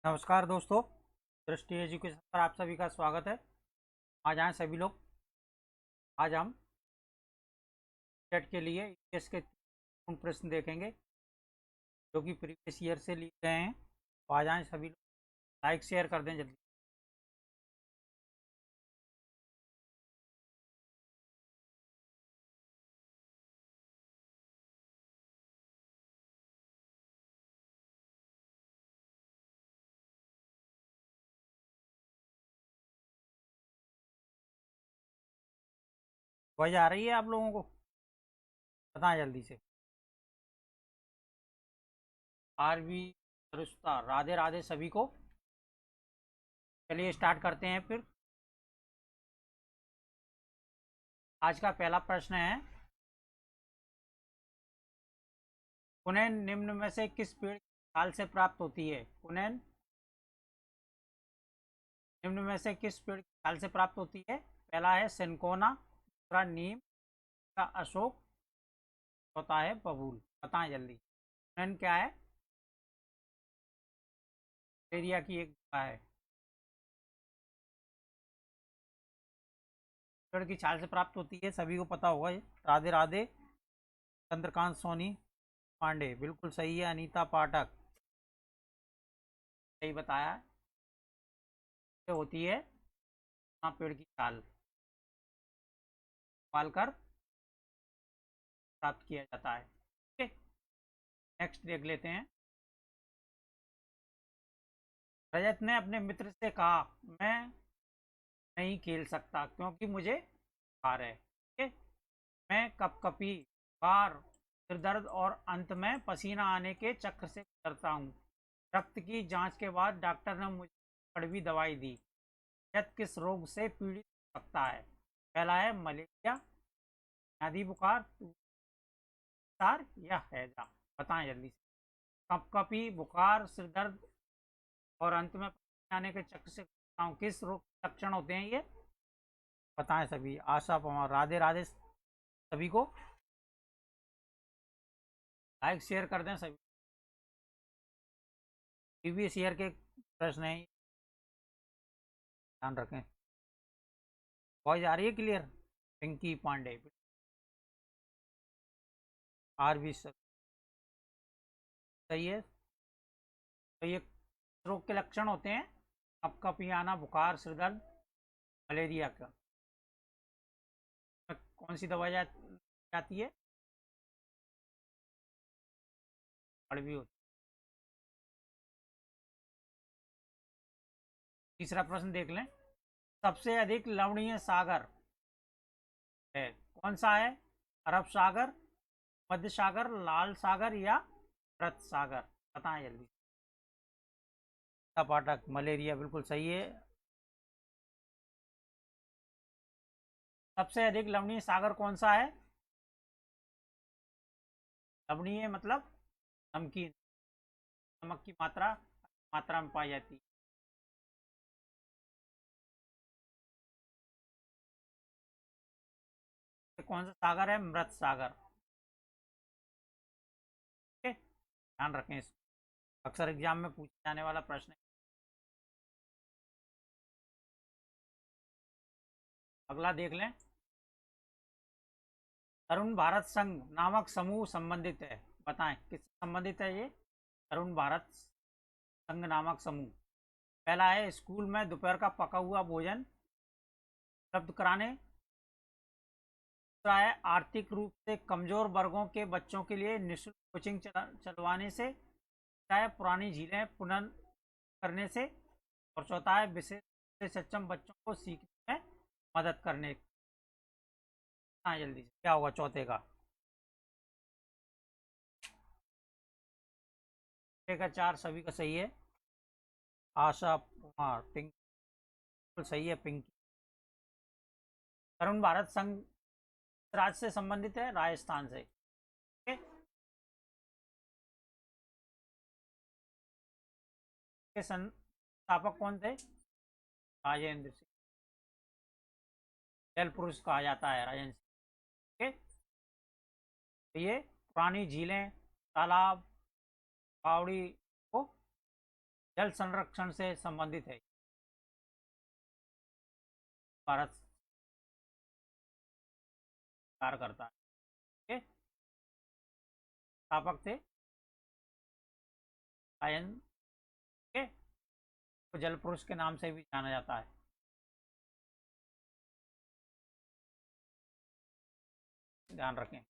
नमस्कार दोस्तों, दृष्टि एजुकेशन पर आप सभी का स्वागत है। आज आए सभी लोग। आज हम टेट के लिए ईवीएस के 3 प्रश्न देखेंगे जो कि प्रीवियस ईयर से लिए गए हैं। तो आज आए सभी लोग, लाइक शेयर कर दें जल्दी। आवाज आ रही है आप लोगों को? बताएं जल्दी से। आरवी सरुस्ता, राधे राधे सभी को। चलिए स्टार्ट करते हैं फिर। आज का पहला प्रश्न है, कुनैन निम्न में से किस पेड़ की छाल से प्राप्त होती है? कुनैन निम्न में से किस पेड़ की छाल से प्राप्त होती है? पहला है सिनकोना, दूसरा नीम, तीसरा अशोक, चौथा है बबूल। बताएं जल्दी। कुनैन क्या है? एरिया की एक दवा है। पेड़ की छाल से प्राप्त होती है, सभी को पता होगा ये। राधे राधे चंद्रकांत सोनी पांडे, बिल्कुल सही है। अनीता पाठक, सही बताया। ये होती है पेड़ की छाल पालकर प्राप्त किया जाता है। ठीक है, नेक्स्ट देख लेते हैं। रजत ने अपने मित्र से कहा, मैं नहीं खेल सकता क्योंकि मुझे बुखार है। ठीक है, मैं कपकपी, बुखार, सिर दर्द और अंत में पसीना आने के चक्र से गुजरता हूँ। रक्त की जांच के बाद डॉक्टर ने मुझे कड़वी दवाई दी। यह किस रोग से पीड़ित हो सकता है? पहला है मलेरिया, आदि बुखार, तुषार या हैजा। बताएं जल्दी से। कपकपी, बुखार, सिर दर्द और अंत में पसीना आने के चक्र से गुजरता हूँ, किस रोग के लक्षण होते हैं ये? बताएं सभी। आशा पवार, राधे राधे सभी को। लाइक शेयर कर दें सभी। प्रीवियस ईयर के प्रश्न है, ध्यान रखें। वॉइस आ रही है क्लियर? पिंकी पांडे, आर भी सही है। तो ये रोग के लक्षण होते हैं कपकपी आना, बुखार, सिर दर्द, मलेरिया का। कौन सी दवाई जाती है? कड़वी होती। तीसरा प्रश्न देख लें। सबसे अधिक लवणीय सागर है, कौन सा है? अरब सागर, मध्य सागर, लाल सागर या मृत सागर? बताएं जल्दी। पाठक, मलेरिया, बिल्कुल सही है। सबसे अधिक लवणीय सागर कौन सा है? लवणीय मतलब नमकीन, नमक की मात्रा मात्रा में पाई जाती है। कौन सा सागर है? मृत सागर। ठीक है, ध्यान रखें इसको, अक्सर एग्जाम में पूछा जाने वाला प्रश्न है। अगला देख लें। तरुण भारत संघ नामक समूह संबंधित है, बताएं किससे संबंधित है ये? तरुण भारत संघ नामक समूह। पहला है स्कूल में दोपहर का पका हुआ भोजन उपलब्ध कराने। दूसरा है आर्थिक रूप से कमजोर वर्गों के बच्चों के लिए निःशुल्क कोचिंग चलवाने से। तीसरा है पुरानी झीलें पुनः करने से। और चौथा है विशेष रूप से सक्षम बच्चों को सीखने में मदद करने। हाँ जल्दी से, क्या होगा चौथे का? छः का चार सभी का सही है। आशा कुमार, पिंक, बिल्कुल सही है पिंकी। तरुण भारत संघ राज्य से संबंधित है, राजस्थान से। ठीक है? के संस्थापक कौन थे? राजेंद्र सिंह, जल पुरुष कहा जाता है राजेंद्र सिंह। ठीक है, तो ये पुरानी झीलें, तालाब, बावड़ी को जल संरक्षण से संबंधित है। भारत कार्य करता है। ठीक है, स्थापक थे आयन के, तो जल पुरुष के नाम से भी जाना जाता है। ध्यान रखें।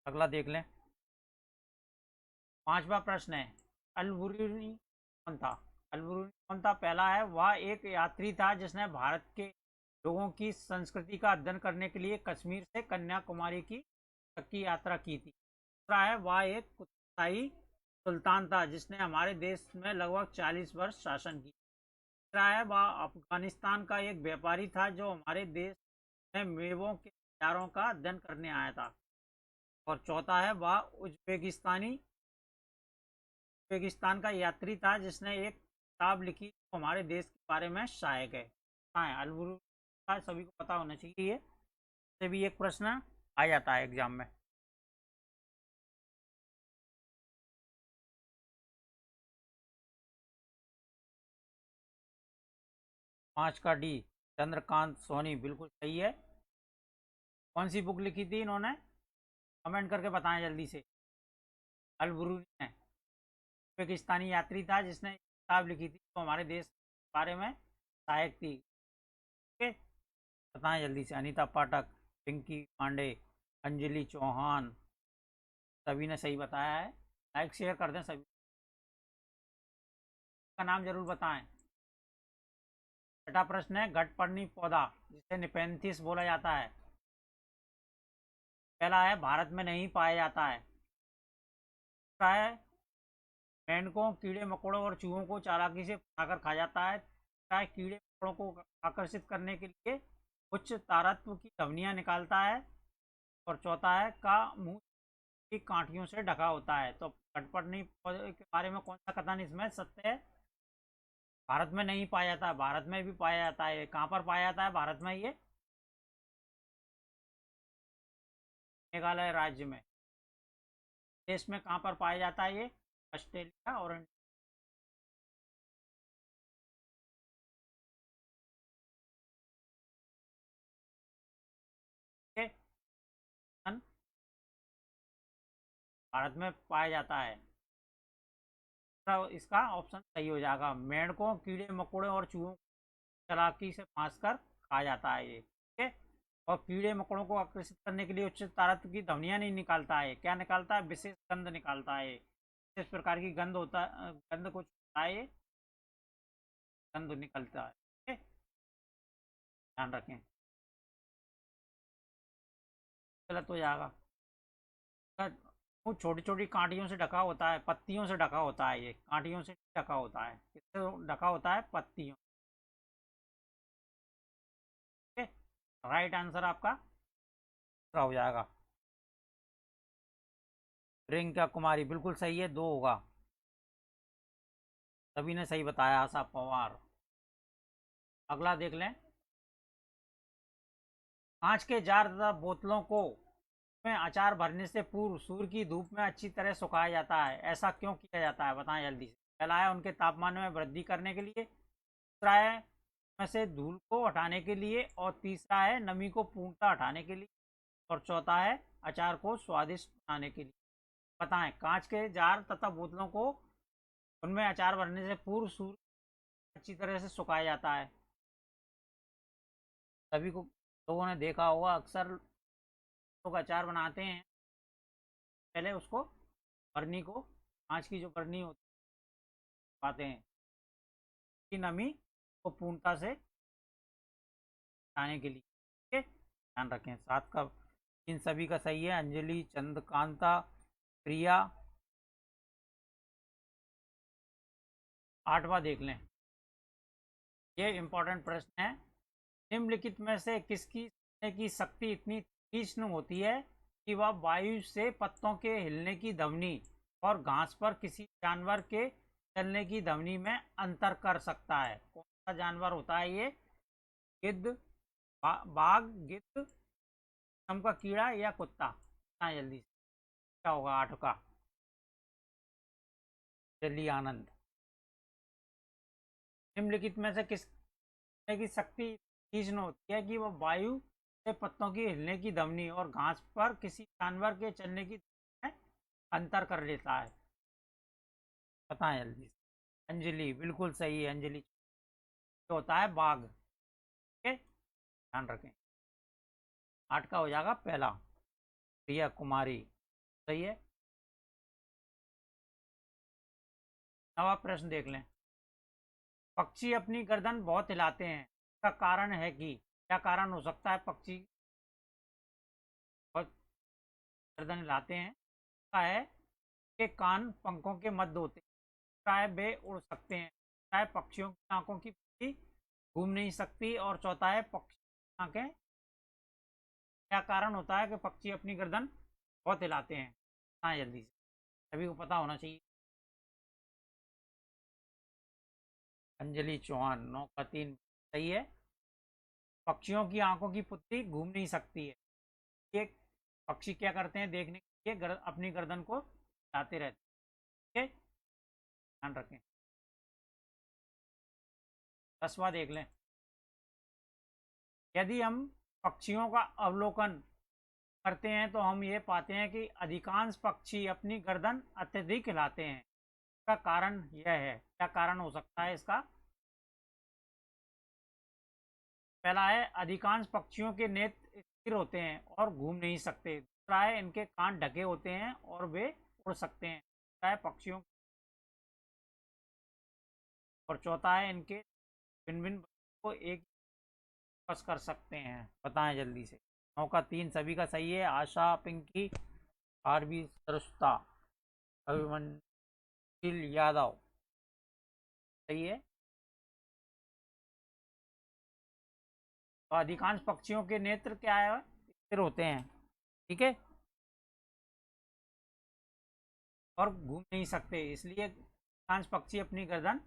अगला देख लें। पांचवा प्रश्न है, अल-बुरूनी कौन था? अल-बुरूनी कौन था? पहला है, वह एक यात्री था जिसने भारत के लोगों की संस्कृति का अध्ययन करने के लिए कश्मीर से कन्याकुमारी की तक की यात्रा की थी। दूसरा है, वह एक कुतुबशाही सुल्तान था जिसने हमारे देश में लगभग 40 वर्ष शासन किया। तीसरा है, वह अफगानिस्तान का एक व्यापारी था जो हमारे देश में मेवों के बाजारों का अध्ययन करने आया था। और चौथा है, वह उज्बेकिस्तान का यात्री था जिसने एक किताब लिखी जो हमारे देश के बारे में सहायक है। हाँ, अलबुरुद का सभी को पता होना चाहिए। ये से भी एक प्रश्न आ जाता है एग्जाम में। 5 का डी, चंद्रकांत सोनी, बिल्कुल सही है। कौन सी बुक लिखी थी इन्होंने? कमेंट करके बताएं जल्दी से। अलबुरूनी ने उज्बेकिस्तानी यात्री था जिसने किताब लिखी थी जो हमारे देश के बारे में सहायक थी। ओके, बताएं जल्दी से। अनीता पाठक, पिंकी पांडे, अंजलि चौहान, सभी ने सही बताया है। लाइक शेयर कर दें सभी का नाम जरूर बताएं। छठा प्रश्न है, घटपर्णी पौधा जिसे निपेंथिस बोला जाता है। पहला है, भारत में नहीं पाया जाता है। दूसरा है, मेंढकों, कीड़े मकोड़ों और चूहों को चालाकी से फंसाकर खा जाता है। तीसरा है, कीड़े मकोड़ों को आकर्षित करने के लिए उच्च तारत्व की ध्वनियां निकालता है। और चौथा है, का मुंह की कांटियों से ढका होता है। तो घटपर्णी पौधे के बारे में कौन सा कथन इसमें सत्य है? भारत में नहीं पाया जाता है, भारत में भी पाया जाता है। कहाँ पर पाया जाता है भारत में? ये मेघालय राज्य में। देश में कहाँ पर पाया जाता है ये? ऑस्ट्रेलिया और के भारत में पाया जाता है। तो इसका ऑप्शन सही हो जाएगा। मेंढकों, कीड़े मकोड़े और चूहों को चालाकी से फांस कर खा जाता है ये। ठीक है, और कीड़े मकोड़ों को आकर्षित करने के लिए उच्च तारत्व की ध्वनियां नहीं निकालता है। क्या निकालता है? विशेष गंध निकालता है। विशेष प्रकार की गंध होता गंध कुछ होता है, ये गंध निकलता है। ठीक है, ध्यान रखें। गलत हो जाएगा। वो छोटी छोटी कांटियों से ढका होता है, पत्तियों से ढका होता है। ये कांटियों से ढका होता है। किससे ढका होता है? पत्तियों। ठीक है, राइट आंसर आपका दूसरा हो जाएगा। रिंका कुमारी, बिल्कुल सही है, दो होगा। सभी ने सही बताया। आशा पवार। अगला देख लें। कांच के जार तथा बोतलों को में अचार भरने से पूर्व सूर्य की धूप में अच्छी तरह सुखाया जाता है। ऐसा क्यों किया जाता है? बताएं जल्दी से। पहला है, उनके तापमान में वृद्धि करने के लिए। दूसरा है, में से धूल को हटाने के लिए। और तीसरा है, नमी को पूर्णतः हटाने के लिए। और चौथा है, अचार को स्वादिष्ट बनाने के लिए। बताएं। कांच के जार तथा बोतलों को उनमें अचार भरने से पूर्व सूर्य अच्छी तरह से सुखाया जाता है। सभी को लोगों ने देखा होगा, अक्सर लोग अचार बनाते हैं, पहले उसको बर्नी को, कांच की जो बर्नी होती है, पाते हैं की नमी को पूर्णता से हटाने के लिए। ठीक है, ध्यान रखें। सात का इन सभी का सही है। अंजलि, चंद्रकांता, प्रिया। आठवां देख लें। ये इंपॉर्टेंट प्रश्न है। निम्नलिखित में से किसकी सुनने की शक्ति इतनी तीक्ष्ण होती है कि वह वायु से पत्तों के हिलने की ध्वनि और घास पर किसी जानवर के चलने की ध्वनि में अंतर कर सकता है? कौन सा जानवर होता है ये? गिद्ध, बाघ, गिद्ध, रेशम का कीड़ा या कुत्ता? हाँ, जल्दी से। क्या होगा आठ का? दिल्ली आनंद। निम्नलिखित में से किस की शक्ति तीक्ष्ण होती है कि वह वायु से पत्तों की हिलने की धमनी और घास पर किसी जानवर के चलने की धमनी में अंतर कर लेता है? बताएं जल्दी से। अंजलि बिल्कुल सही है। अंजलि जो होता है बाघ। ठीक है, ध्यान रखें। 8 का हो जाएगा पहला। प्रिया कुमारी सही है। नवा प्रश्न देख लें। पक्षी अपनी गर्दन बहुत हिलाते हैं, इसका कारण है कि क्या कारण हो सकता है? पक्षी बहुत गर्दन हिलाते हैं। का है कि कान पंखों के मध्य होते हैं, चाहे वे उड़ सकते हैं, चाहे पक्षियों की आंखों की पुतली घूम नहीं सकती, और चौथा है पक्षी की आंखें। क्या कारण होता है कि पक्षी अपनी गर्दन बहुत हिलाते हैं? हाँ जल्दी से, सभी को पता होना चाहिए। अंजलि चौहान 9 का 3 सही है। पक्षियों की आंखों की पुतली घूम नहीं सकती है। ये पक्षी क्या करते हैं देखने के लिए अपनी गर्दन को हिलाते रहते हैं। ठीक है, ध्यान रखें। 10वां देख लें। यदि हम पक्षियों का अवलोकन करते हैं तो हम ये पाते हैं कि अधिकांश पक्षी अपनी गर्दन अत्यधिक हिलाते हैं। इसका कारण यह है, क्या कारण हो सकता है इसका? पहला है अधिकांश पक्षियों के नेत्र स्थिर होते हैं और घूम नहीं सकते। दूसरा है इनके कान ढके होते हैं और वे उड़ सकते हैं। तीसरा है पक्षियों, और चौथा है इनके भिन्न भिन्न को एक फोकस कर सकते हैं। बताएं जल्दी से। 9 का 3 सभी का सही है। आशा, पिंकी, आरबी, सरुस्ता, अभिमन्यु यादव सही है। तो अधिकांश पक्षियों के नेत्र क्या है? स्थिर होते हैं। ठीक है, और घूम नहीं सकते, इसलिए अधिकांश पक्षी अपनी गर्दन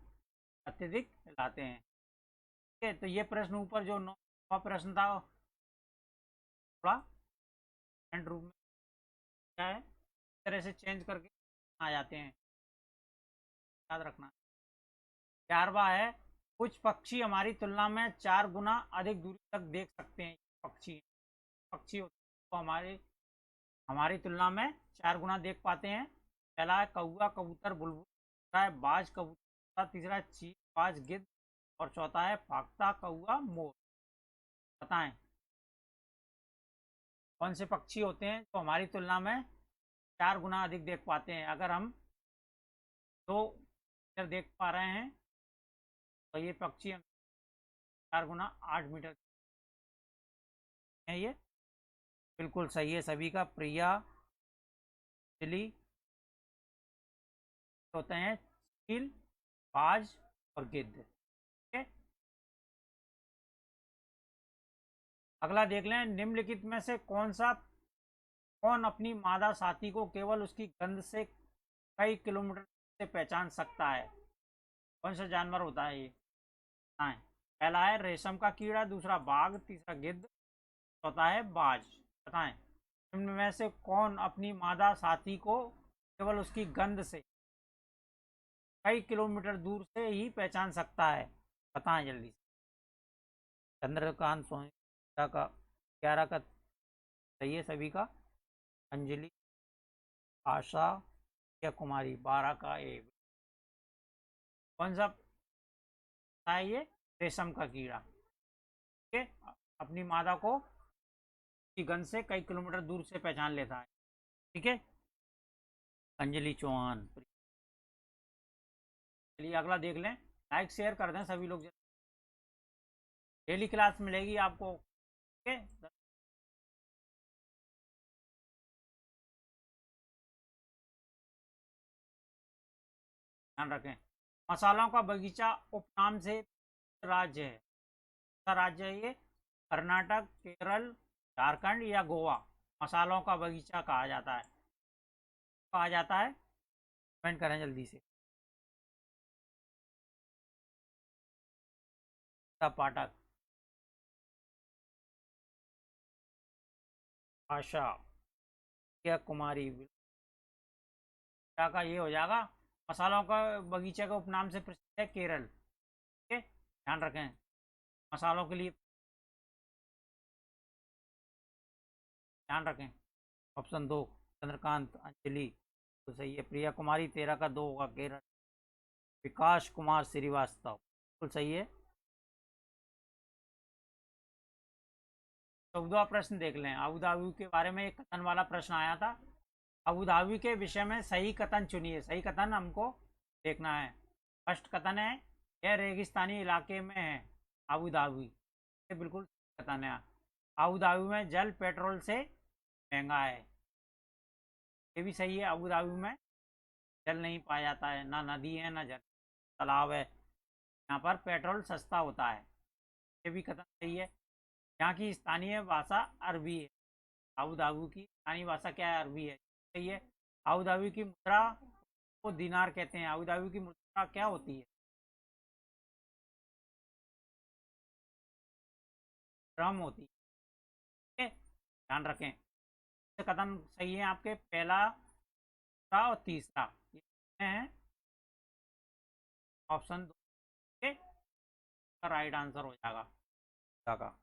अत्यधिक हिलाते हैं। ठीक है, तो ये प्रश्न ऊपर जो 9वां प्रश्न था थोड़ा एंड रूप में क्या है, इस तरह से चेंज करके आ जाते हैं, याद रखना। 11वां है कुछ पक्षी हमारी तुलना में 4 गुना अधिक दूरी तक देख सकते हैं। पक्षी पक्षी होते हैं तो हमारे हमारी तुलना में 4 गुना देख पाते हैं। पहला है कौवा, कबूतर, बुलबुल। दूसरा है बाज, कबूतर। तीसरा है चील, बाज, गिद्ध। और चौथा है फाख्ता, कौवा, मोर। बताएं कौन से पक्षी होते हैं जो हमारी तुलना में 4 गुना अधिक देख पाते हैं? अगर हम 2 मीटर देख पा रहे हैं तो ये पक्षी हम 4 गुना 8 मीटर है। ये बिल्कुल सही है सभी का। प्रिया, चिली होते हैं चील, बाज और गिद्ध। ठीक है, अगला देख लें। निम्नलिखित में से कौन अपनी मादा साथी को केवल उसकी गंध से कई किलोमीटर से पहचान सकता है? कौन सा जानवर होता है ये? हाँ, पहला है रेशम का कीड़ा, दूसरा बाघ, तीसरा गिद्ध, चौथा है बाज। बताएं इनमें से कौन अपनी मादा साथी को केवल उसकी गंध से कई किलोमीटर दूर से ही पहचान सकता है? बताएं जल्दी से। चंद्रकांत सोनिया का 11 का सही है सभी का। अंजलि, आशा या कुमारी 12 का ए। कौन सा है ये? रेशम का कीड़ा। ठीक है, अपनी मादा को की गंध से कई किलोमीटर दूर से पहचान लेता है। ठीक है, अंजलि चौहान। चलिए अगला देख लें। लाइक शेयर कर दें सभी लोग। डेली क्लास मिलेगी आपको। ठीक है, ध्यान रखें। मसालों का बगीचा उपनाम से राज्य है, कौन सा राज्य है ये? कर्नाटक, केरल, झारखंड या गोवा? मसालों का बगीचा कहा जाता है, कहा जाता है, कमेंट करें जल्दी से। पाठक, आशा या कुमारी, क्या का ये हो जाएगा। मसालों का बगीचा के उपनाम से प्रसिद्ध है केरल। ठीक है, ध्यान रखें। मसालों के लिए ध्यान रखें। ऑप्शन 2 चंद्रकांत, अंजलि तो सही है। प्रिया कुमारी 13 का 2 होगा केरल। विकास कुमार श्रीवास्तव बिल्कुल सही है। 14वां प्रश्न देख लें। अबू धाबी के बारे में एक कथन वाला प्रश्न आया था। अबू धाबी के विषय में सही कथन चुनिए। सही कथन हमको देखना है। फर्स्ट कथन है, यह रेगिस्तानी इलाके में है अबू धाबी। ये बिल्कुल सही कथन है। अबू धाबी में जल पेट्रोल से महंगा है। ये भी सही है। अबू धाबी में जल नहीं पाया जाता है, ना नदी है ना जल तालाब है। यहाँ पर पेट्रोल सस्ता होता है। ये भी कथन सही है। यहाँ की स्थानीय भाषा अरबी है। अबू धाबी की स्थानीय भाषा क्या है? अरबी है। सही है। अबू धाबी की मुद्रा को दिनार कहते हैं। अबू धाबी की मुद्रा क्या होती है? ड्रम होती है। ठीक है? ध्यान रखें। ये कथन सही है आपके। पहला, दूसरा और तीसरा ये है ऑप्शन 2 के राइट आंसर हो जाएगा।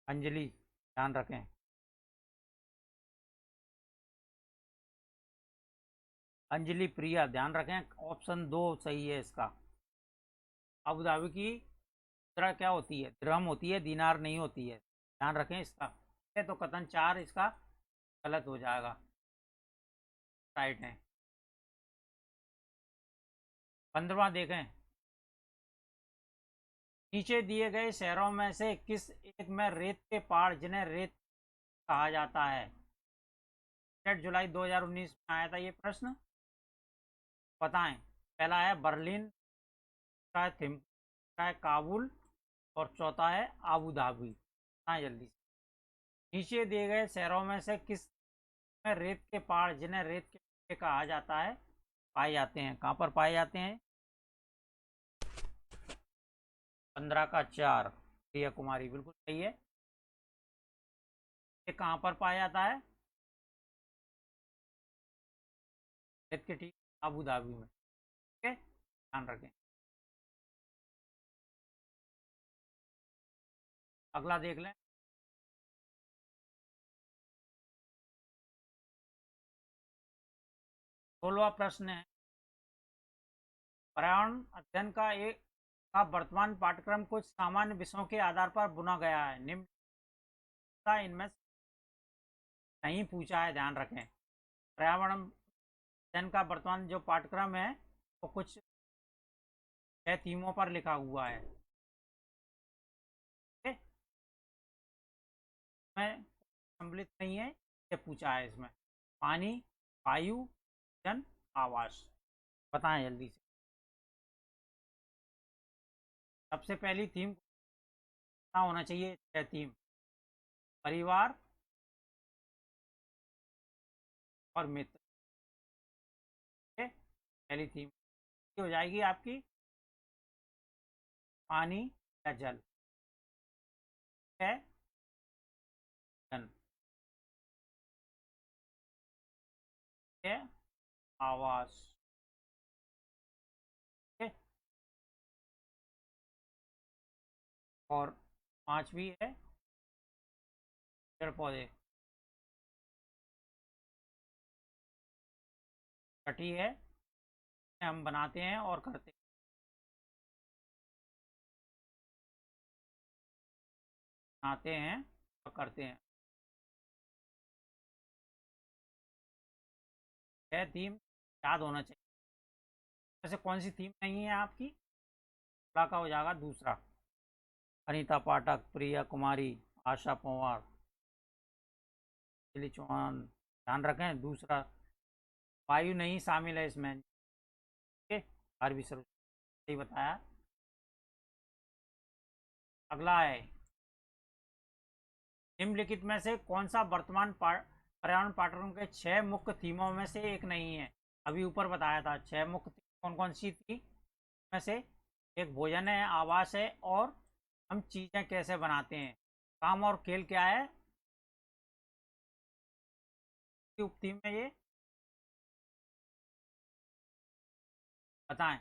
अंजलि ध्यान रखें। अंजलि प्रिया ध्यान रखें। ऑप्शन 2 सही है इसका। अबू धाबी की मुद्रा क्या होती है? दिरहम होती है, दीनार नहीं होती है। ध्यान रखें इसका। ठीक है, तो कथन 4 इसका गलत हो जाएगा। राइट है। 15वां देखें। नीचे दिए गए शहरों में से किस एक में रेत के पहाड़ जिन्हें रेत कहा जाता है? 8 जुलाई 2019 में आया था ये प्रश्न। बताएं। पहला है बर्लिन, दूसरा है थिम्पू, तीसरा है काबुल और चौथा है आबू धाबी। बताएं जल्दी से। नीचे दिए गए शहरों में से किस में रेत के पहाड़ जिन्हें रेत के पहाड़ कहा जाता है पाए जाते हैं? कहाँ पर पाए जाते हैं? 15 का 4 प्रिया कुमारी बिल्कुल सही है। ये कहाँ पर पाया जाता है? रेत के ठीक आबू धाबी में। ठीक है, ध्यान रखें। अगला देख लें। 16वां प्रश्न है, पर्यावरण अध्ययन का वर्तमान पाठ्यक्रम कुछ सामान्य विषयों के आधार पर बुना गया है। निम्न इनमें नहीं पूछा है। ध्यान रखें। पर्यावरण अध्ययन का वर्तमान जो पाठ्यक्रम है वो कुछ 6 थीमों पर लिखा हुआ है। ठीक है? इसमें सम्मिलित नहीं है, ये पूछा है इसमें। पानी, वायु, जन, आवास। बताएं जल्दी से। सबसे पहली थीम क्या होना चाहिए? 6 थीम। परिवार और मित्र। ठीक है? पहली थीम हो जाएगी आपकी पानी या जल है, जन है, आवास। ठीक है? और पांचवी है पेड़ पौधे। छठी है हम बनाते हैं और करते बनाते हैं और करते हैं। यह थीम याद होना चाहिए। वैसे कौन सी थीम नहीं है आपकी? का हो जाएगा दूसरा। अनीता पाठक, प्रिया कुमारी, आशा पंवार, दिली चौहान। ध्यान रखें दूसरा। वायु नहीं शामिल है इसमें। ठीक है, आरबी सर सही बताया। अगला है, निम्नलिखित में से कौन सा वर्तमान पर्यावरण पाठ्यक्रम के 6 मुख्य थीमों में से एक नहीं है? अभी ऊपर बताया था 6 मुख्य थीम कौन कौन सी थी में से। एक भोजन है, आवास है और हम चीजें कैसे बनाते हैं। काम और खेल क्या है की उप थीम में? ये बताएं।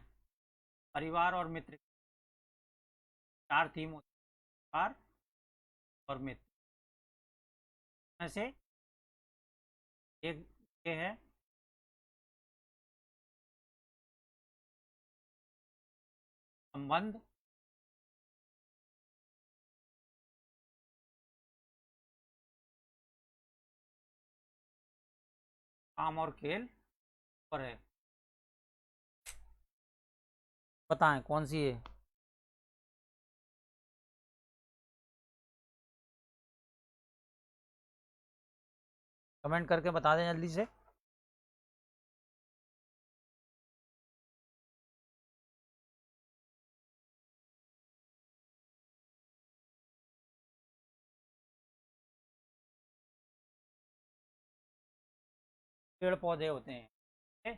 परिवार और मित्र। 4 थीम होती है, हार और मिथ में से एक ये है संबंध, काम और खेल पर है। बताएं कौन सी है। कमेंट करके बता दें जल्दी से। पेड़ पौधे होते हैं। ठीक है?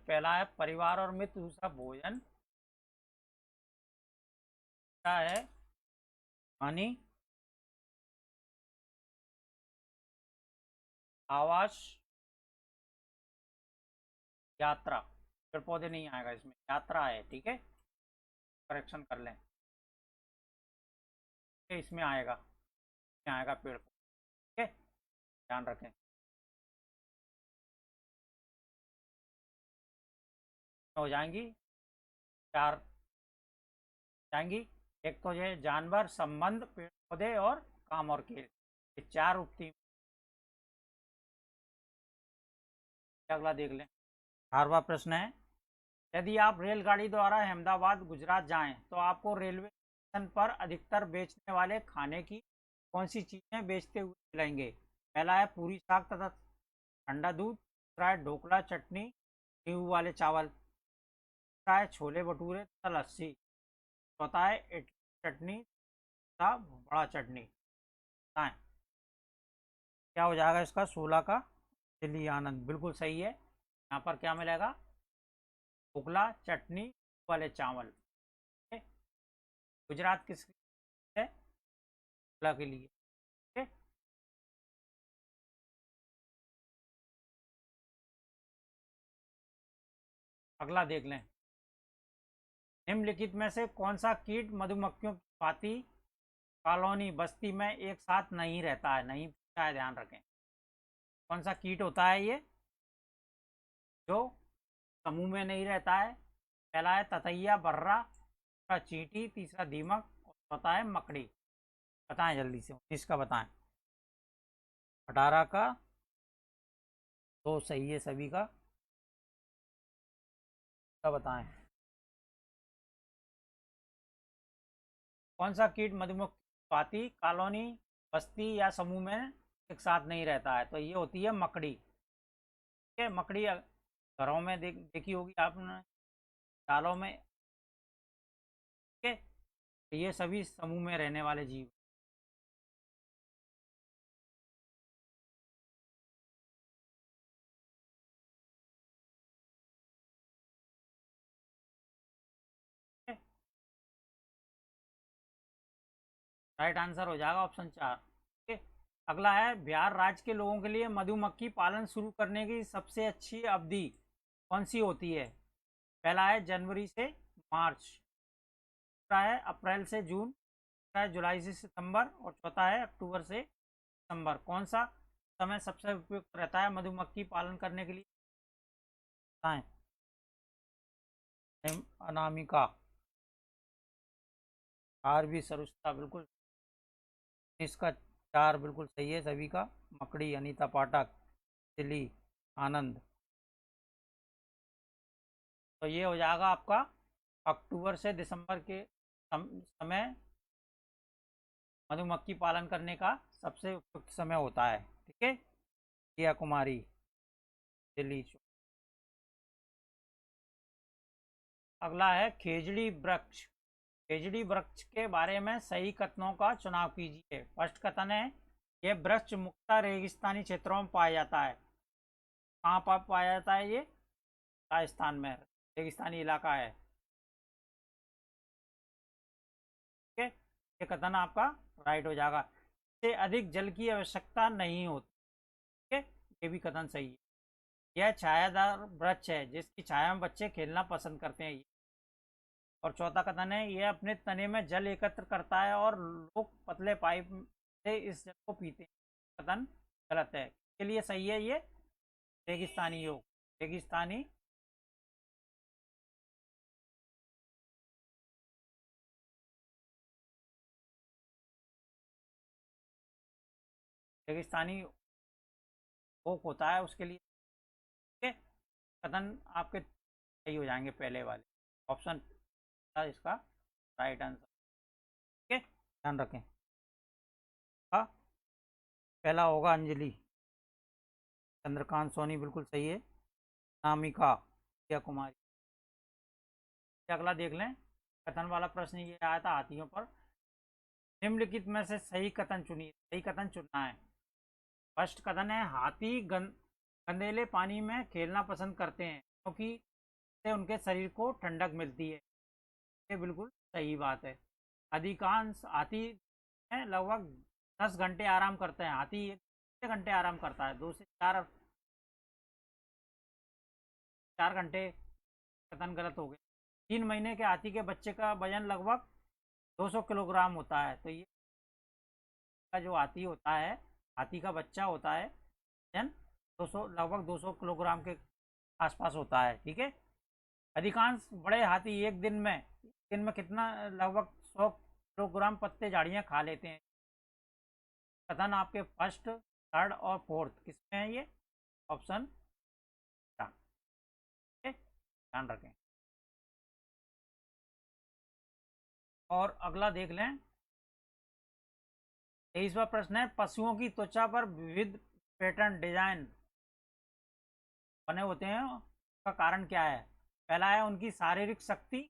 पहला है परिवार और मित्र, दूसरा भोजन, तीसरा है पानी, आवास, यात्रा। पेड़ पौधे नहीं आएगा इसमें, यात्रा है। ठीक है, करेक्शन कर लें। इसमें आएगा, इसमें आएगा पेड़ पौधे। ठीक है, ध्यान रखें। हो जाएंगी चार, जाएंगी। एक तो ये जानवर, संबंध, पेड़ पौधे और काम और खेल, ये चार उक्ति। अगला देख लें। 18वां प्रश्न है, यदि आप रेलगाड़ी द्वारा अहमदाबाद गुजरात जाएं तो आपको रेलवे स्टेशन पर अधिकतर बेचने वाले खाने की कौन सी चीजें बेचते हुए मिलेंगे। पहला है पूरी साग तथा ठंडा दूध, दूसरा है ढोकला चटनी गेहूं वाले चावल, तीसरा है छोले भटूरे तथा लस्सी, चौथा है इडली चटनी तथा बड़ा चटनी। बताएं क्या हो जाएगा इसका। 16 का दिल्ली आनंद बिल्कुल सही है। यहाँ पर क्या मिलेगा, ढोकला चटनी वाले चावल। ठीक है? गुजरात किस है, ढोकला के लिए। ठीक है? अगला देख लें। निम्नलिखित में से कौन सा कीट मधुमक्खियों की भांति कॉलोनी बस्ती में एक साथ नहीं रहता है। नहीं पूछा है, ध्यान रखें। कौन सा कीट होता है ये जो समूह में नहीं रहता है। पहला है ततैया बर्रा, दूसरा चींटी, तीसरा दीमक और चौथा है मकड़ी। बताएं जल्दी से, 19 का बताएं। 18 का तो सही है सभी का। क्या बताएं, कौन सा कीट मधुमक्खी भांति कॉलोनी बस्ती या समूह में एक साथ नहीं रहता है। तो ये होती है मकड़ी। ठीक है, मकड़ी घरों में देखी होगी आपने, दालों में। ठीक है, तो ये सभी समूह में रहने वाले जीव। राइट आंसर हो जाएगा ऑप्शन 4। ठीक है, अगला है बिहार राज्य के लोगों के लिए मधुमक्खी पालन शुरू करने की सबसे अच्छी अवधि कौन सी होती है। पहला है जनवरी से मार्च, दूसरा है अप्रैल से जून, तीसरा है जुलाई से सितंबर और चौथा है अक्टूबर से दिसंबर। कौन सा समय सबसे उपयुक्त रहता है मधुमक्खी पालन करने के लिए। बताएं। अनामिका, आरबी सरुस्ता बिल्कुल, इसका 4 बिल्कुल सही है सभी का। मकड़ी अनीता पाठक, दिल्ली आनंद। तो ये हो जाएगा आपका अक्टूबर से दिसंबर के समय मधुमक्खी पालन करने का सबसे उपयुक्त समय होता है। ठीक है, प्रिया कुमारी, दिल्ली। अगला है खेजड़ी वृक्ष। खेजड़ी वृक्ष के बारे में सही कथनों का चुनाव कीजिए। फर्स्ट कथन है, यह वृक्ष मुख्यतः रेगिस्तानी क्षेत्रों में पाया जाता है। कहाँ पर पाया जाता है ये, राजस्थान में, रेगिस्तानी इलाका है। ठीक है, ये कथन आपका राइट हो जाएगा। से अधिक जल की आवश्यकता नहीं होती। ठीक है, ये भी कथन सही है। यह छायादार वृक्ष है जिसकी छाया में बच्चे खेलना पसंद करते हैं। और चौथा कथन है, यह अपने तने में जल एकत्र करता है और लोग पतले पाइप से इस जल को पीते हैं। कथन गलत है। इसके लिए सही है ये रेगिस्तानी योग। रेगिस्तानी रेगिस्तानी भोग होता है उसके लिए। ठीक है, कथन आपके सही हो जाएंगे पहले वाले। ऑप्शन था इसका राइट आंसर। ठीक है, ध्यान रखें। हाँ, पहला होगा अंजलि। चंद्रकांत सोनी बिल्कुल सही है। नामिका या कुमारी। अगला देख लें। कथन वाला प्रश्न ये आया था हाथियों पर। निम्नलिखित में से सही कथन चुनिए। सही कथन चुनना है। फर्स्ट कथन है, हाथी गंदेले पानी में खेलना पसंद करते हैं क्योंकि इससे उनके शरीर को ठंडक मिलती है। ये बिल्कुल सही बात है। अधिकांश हाथी में लगभग 10 घंटे आराम करते हैं। हाथी 1 घंटे आराम करता है, 2 से 4 घंटे। कथन गलत हो गया। 3 महीने के हाथी के बच्चे का वजन लगभग 200 किलोग्राम होता है। तो ये का जो हाथी होता है, हाथी का बच्चा होता है, वजन 200 लगभग 200 किलोग्राम के आसपास होता है। ठीक है, अधिकांश बड़े हाथी एक दिन में कितना लगभग 100 किलोग्राम पत्ते झाड़ियाँ खा लेते हैं। कथन आपके फर्स्ट, थर्ड और फोर्थ किसमें है ये? ऑप्शन ध्यान रखें। और अगला देख लें। 23वां प्रश्न है, पशुओं की त्वचा पर विविध पैटर्न डिजाइन बने होते हैं, उसका कारण क्या है? पहला है उनकी शारीरिक शक्ति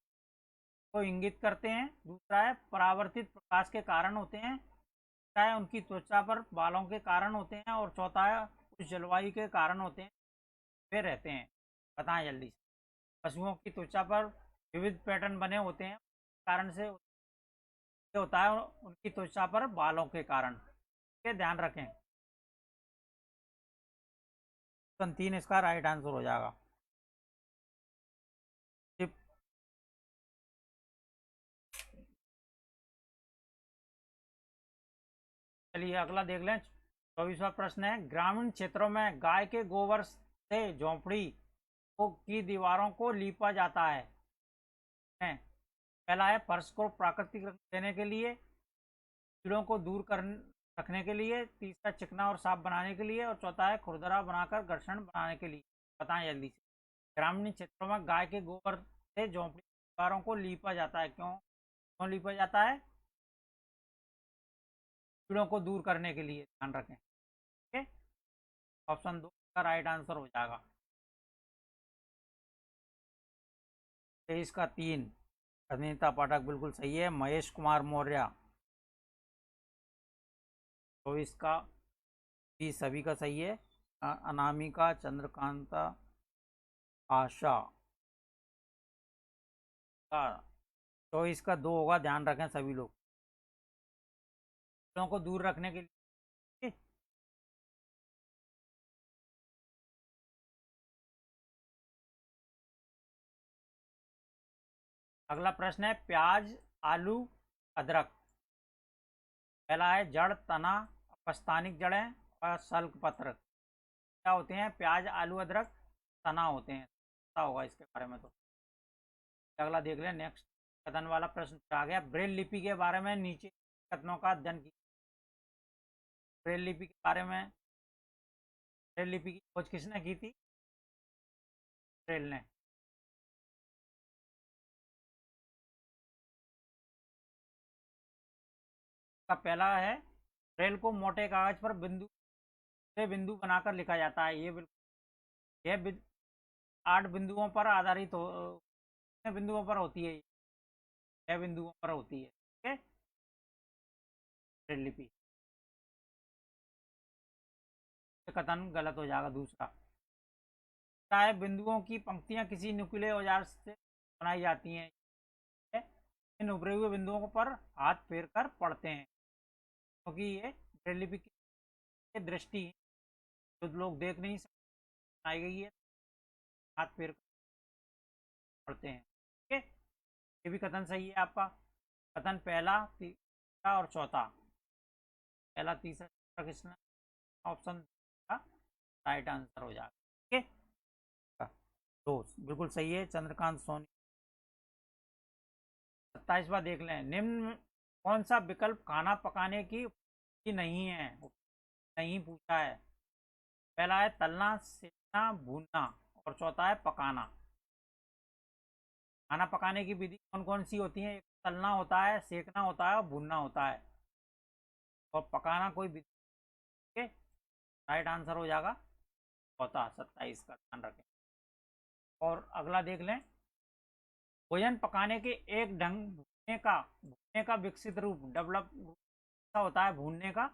को इंगित करते हैं। दूसरा है परावर्तित प्रकाश के कारण होते हैं। तीसरा है उनकी त्वचा पर बालों के कारण होते हैं। और चौथा है उस जलवायु के कारण होते हैं वे रहते हैं। बताएं जल्दी से। पशुओं की त्वचा पर विविध पैटर्न बने होते हैं, कारण से होता है उनकी त्वचा पर बालों के कारण। ठीक है, ध्यान रखें। ऑप्शन 3 इसका राइट आंसर हो जाएगा। चलिए अगला देख लें। 24वां प्रश्न है, ग्रामीण क्षेत्रों में गाय के गोबर से झोंपड़ी की दीवारों को लीपा जाता है। पहला है फर्श को प्राकृतिक रंग देने के लिए। कीड़ों को दूर कर रखने के लिए। तीसरा चिकना और साफ बनाने के लिए। और चौथा है खुरदरा बनाकर घर्षण बनाने के लिए। बताएं जल्दी से। ग्रामीण क्षेत्रों में गाय के गोबर से झोंपड़ी दीवारों को लीपा जाता है। क्यों क्यों लीपा जाता है? कीड़ों को दूर करने के लिए। ध्यान रखें। ठीक है, ऑप्शन 2 का राइट आंसर हो जाएगा। 23 का 3 अनीता पाठक बिल्कुल सही है। महेश कुमार मौर्य। 24 का 20 सभी का सही है। अनामिका, चंद्रकांता, आशा का 24 का 2 होगा। ध्यान रखें सभी लोग। कीड़ों को दूर रखने के लिए। अगला प्रश्न है, प्याज, आलू, अदरक। पहला है जड़, तना, अपस्थानिक जड़ें और सल्क पत्र। क्या होते हैं? प्याज, आलू, अदरक तना होते हैं। पता होगा इसके बारे में तो। अगला देख लें। नेक्स्ट कथन वाला प्रश्न आ गया। ब्रेल लिपि के बारे में नीचे कथनों का अध्ययन कीजिए। ब्रेल लिपि के बारे में। ब्रेल लिपि की खोज किसने की थी? ब्रेल ने। का पहला है, ब्रेल को मोटे कागज पर बिंदु से बिंदु बनाकर लिखा जाता है। ये बिल्कुल, यह 8 बिंदुओं पर आधारित हो, कितने बिंदुओं पर होती है? 6 बिंदुओं पर होती है। ठीक है, ब्रेल लिपि। कथन गलत हो जाएगा दूसरा। चाहे बिंदुओं की पंक्तियां किसी नुकीले औजार से बनाई जाती हैं। इन उभरे हुए बिंदुओं पर हाथ फेर कर पढ़ते हैं क्योंकि ये ब्रेली की दृष्टि जो लोग देख नहीं सकते आई गई है, हाथ पैर पढ़ते हैं। ठीक है, ये भी कथन सही है आपका। कथन पहला, तीसरा और चौथा, पहला तीसरा चौथा किसने, ऑप्शन का राइट आंसर हो जाएगा। ठीक है, दो बिल्कुल सही है, चंद्रकांत सोनी। 27वां देख लें, निम्न कौन सा विकल्प खाना पकाने की नहीं है, नहीं पूछा है। पहला है तलना, सेकना, भूनना, और चौथा है पकाना। खाना पकाने की विधि कौन कौन सी होती है, एक तलना होता है, सेकना होता है और भूनना होता है, और पकाना कोई विधि के राइट आंसर हो जाएगा चौथा, 27 का ध्यान रखें। और अगला देख लें, भोजन पकाने के एक ढंग भूनने का विकसित रूप, डेवलप होता है भूनने का।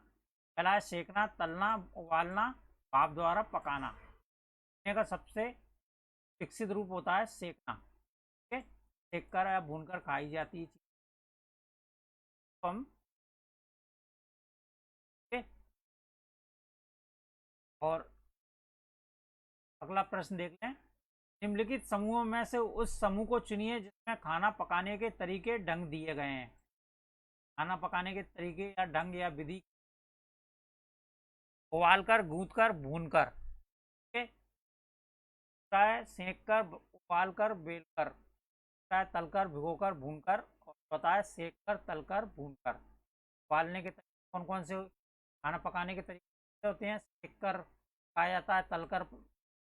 पहला है सेकना, तलना, उबालना, भाप द्वारा पकाना। भूनने का सबसे विकसित रूप होता है सेकना। ठीक है, सेक कर या भूनकर खाई जाती है चीज। हम ठीक है, और अगला प्रश्न देख लें, निम्नलिखित समूहों में से उस समूह को चुनिए जिसमें खाना पकाने के तरीके ढंग दिए गए हैं। खाना पकाने के तरीके या ढंग या विधि, उबाल कर, गूंथ कर, भून कर। ठीक है, सेक कर, उबाल कर, बेल कर, तल कर, भिगो कर, भून कर, और बताया सेक कर, तल कर, भून कर। उबालने के तरीके कौन कौन से, खाना पकाने के तरीके होते हैं, सेक कर खाया जाता है, तल कर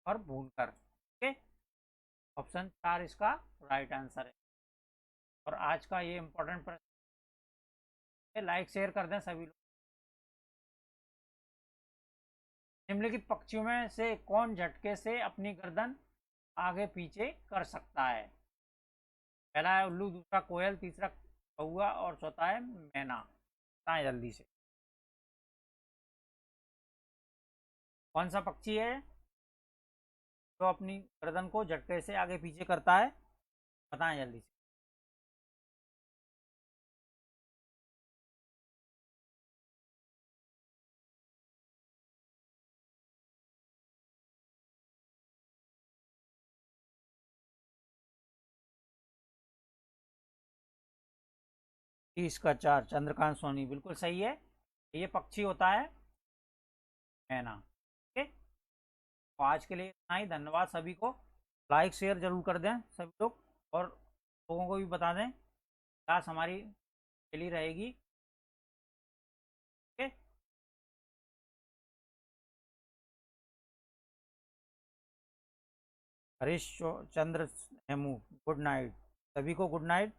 और भून कर। ठीक है, ऑप्शन 4 इसका राइट आंसर है। और आज का ये इंपॉर्टेंट प्रश्न, लाइक शेयर कर दें सभी लोग। निम्नलिखित पक्षियों में से कौन झटके से अपनी गर्दन आगे पीछे कर सकता है। पहला है उल्लू, दूसरा कोयल, तीसरा कौआ और चौथा है मैना। बताएं जल्दी से, कौन सा पक्षी है जो अपनी गर्दन को झटके से आगे पीछे करता है, बताएं जल्दी से। 30 का 4, चंद्रकांत सोनी बिल्कुल सही है। ये पक्षी होता है मैना। ठीक है, तो आज के लिए इतना ही, धन्यवाद सभी को। लाइक शेयर जरूर कर दें सभी लोग, और लोगों को भी बता दें क्लास हमारी चली रहेगी। ठीक है, हरीश चंद्र हेमू, गुड नाइट सभी को, गुड नाइट।